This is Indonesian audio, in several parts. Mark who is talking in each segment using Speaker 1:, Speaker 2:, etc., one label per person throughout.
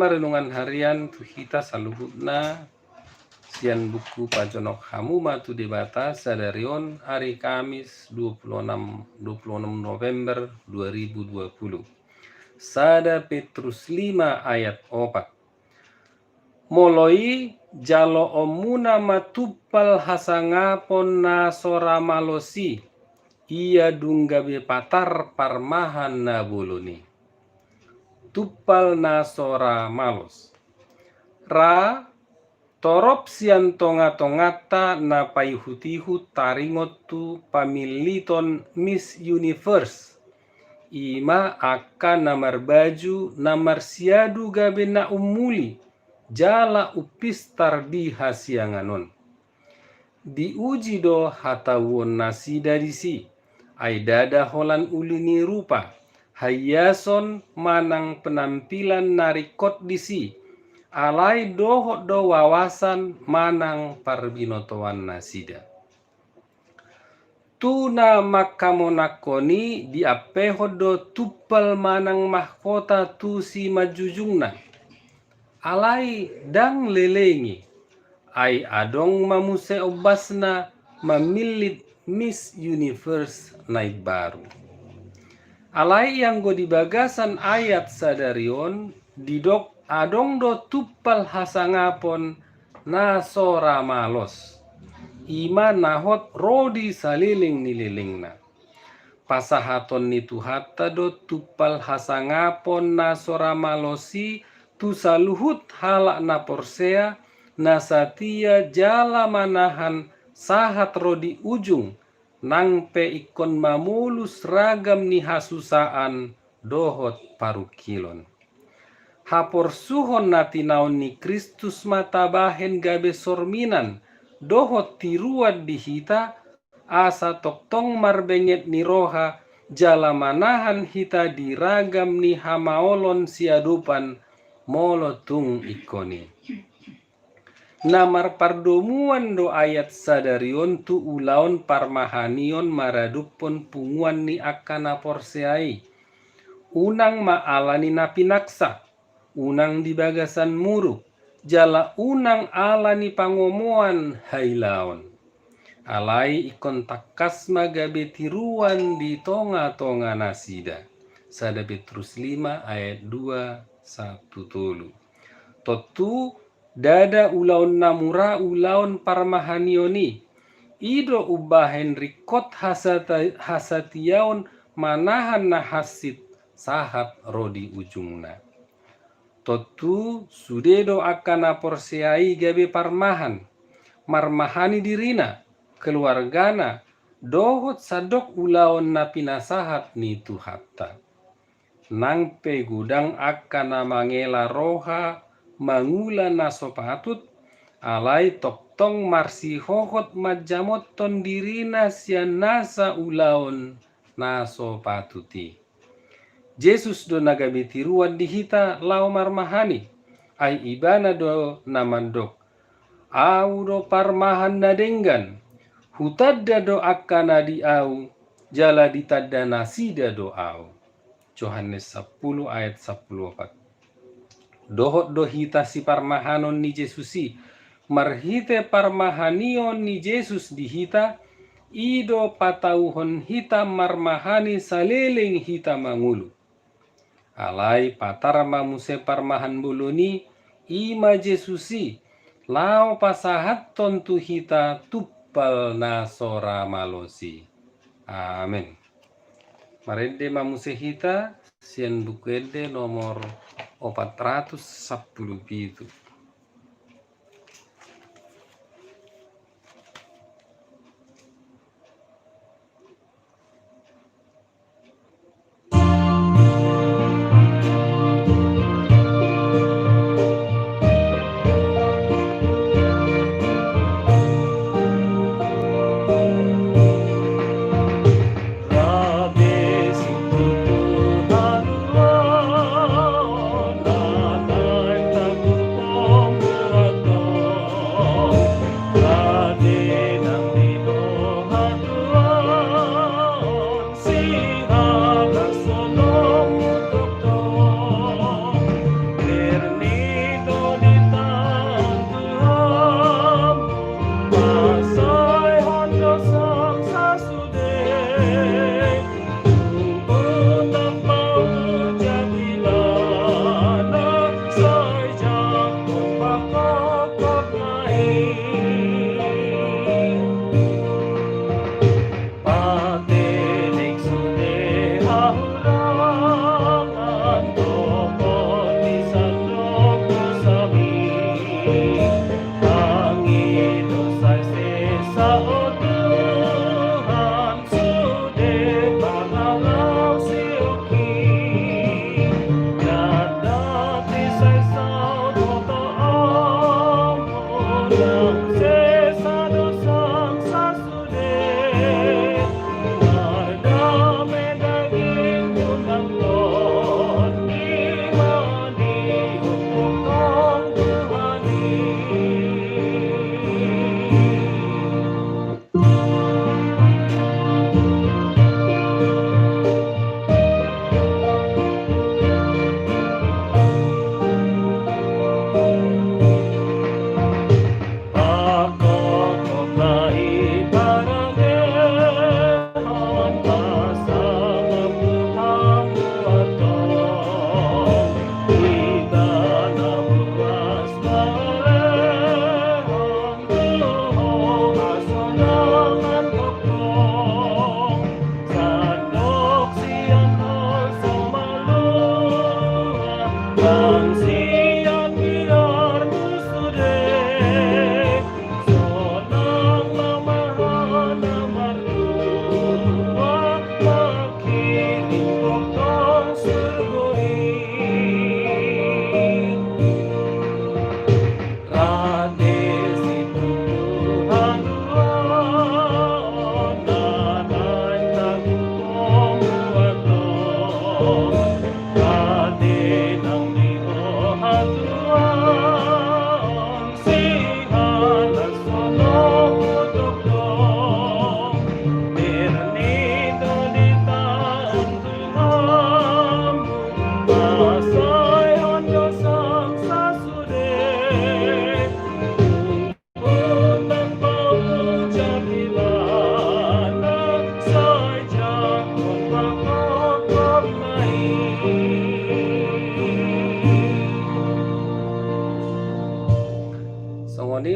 Speaker 1: Pertama renungan harian tu kita saluhutna sian buku pajonok hamuma tu debata sadarion hari Kamis 26 November 2020. Sada Petrus 5 ayat 4. Moloi jalo omuna matupal hasangapon na sora malosi ia dunggabe patar parmahan na boloni. Tupal na sora malos. Ra torop sian tonga-tongata na paihutihu taringot tu pamiliton Miss Universe. Ima akan namar baju namar siadu gabe na umuli jala upis tardi hasianganon. Diuji do hatawon nasida disi. Aidada holan ulini rupa. Hayason manang penampilan narikot disi. Alai dohot do wawasan manang parbinotoan nasida. Tuna makamonakoni diapehod do tupal manang mahkota tu si majujungna. Alai dang lelengi. Ai adong mamuse obasna mamilit Miss Universe naik baru. Alai yang go dibagasan ayat sadarion didok adong do tupal hasangapon na sora malos. Ima nahot rodi saliling nililingna. Pasahaton nitu hatta do tupal hasangapon na sora malosi tu saluhut halak na porsea na satia jala manahan sahat rodi ujung nang pe ikon mamulus ragam ni hasusaan dohot parukilon. Hapor suhon natinaon ni Kristus matabahen gabe sorminan dohot tiruat dihita asa toktong marbenget ni roha jala manahan hita diragam ni hamaolon siadupan molotung ikoni. Namar pardomuan do ayat sadarion tu ulaon parmahanion maradupon punguan ni akana porseai. Unang maalani napinaksa, unang dibagasan muruk, jala unang alani pangomoan hailaon. Alai ikon takas magabe tiruan di tonga-tonga nasida. Sada Petrus 5 ayat 2:1. Totu dada ulaon namura ulaon parmahanioni. Ido ubahen rikot hasatiaon manahan na hasit sahat rodi ujungna. Totu sudedo akana porseai gabe parmahan. Marmahani dirina, keluargana, dohot sadok ulaon na pinasahat ni tuhatta. Nang pe gudang akana mangela roha mangula na sopatut, alai toktong marsi hohot majamoton dirina sian nasa ulaon na sopatuti. Yesus do nagabe tiruan dihita lau marmahani, ai ibana do namandok. Au do parmahan nadenggan, hutadda do akana di au, jala ditadda nasida do au. Yohanes 10 ayat 14. Dohot do hita si parmahanon ni Jesusi, marhite parmahanion ni Jesus dihita, ido patauhon hita marmahani saleling hita mangulu. Alai patar mamuse parmahan buluni, ima Jesusi, lao pasahat tontu hita tuppal nasora malosi. Amin. Marende mamuse hita, sian bukuede nomor 410 pitu.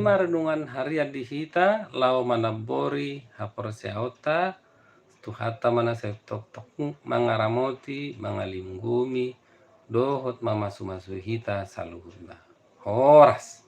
Speaker 1: Ima renungan harian di hita lau manabori haporseauta tuhata mana setok mangaramoti mangalinggumi dohot mamasu-masu hita saluhurna. Horas.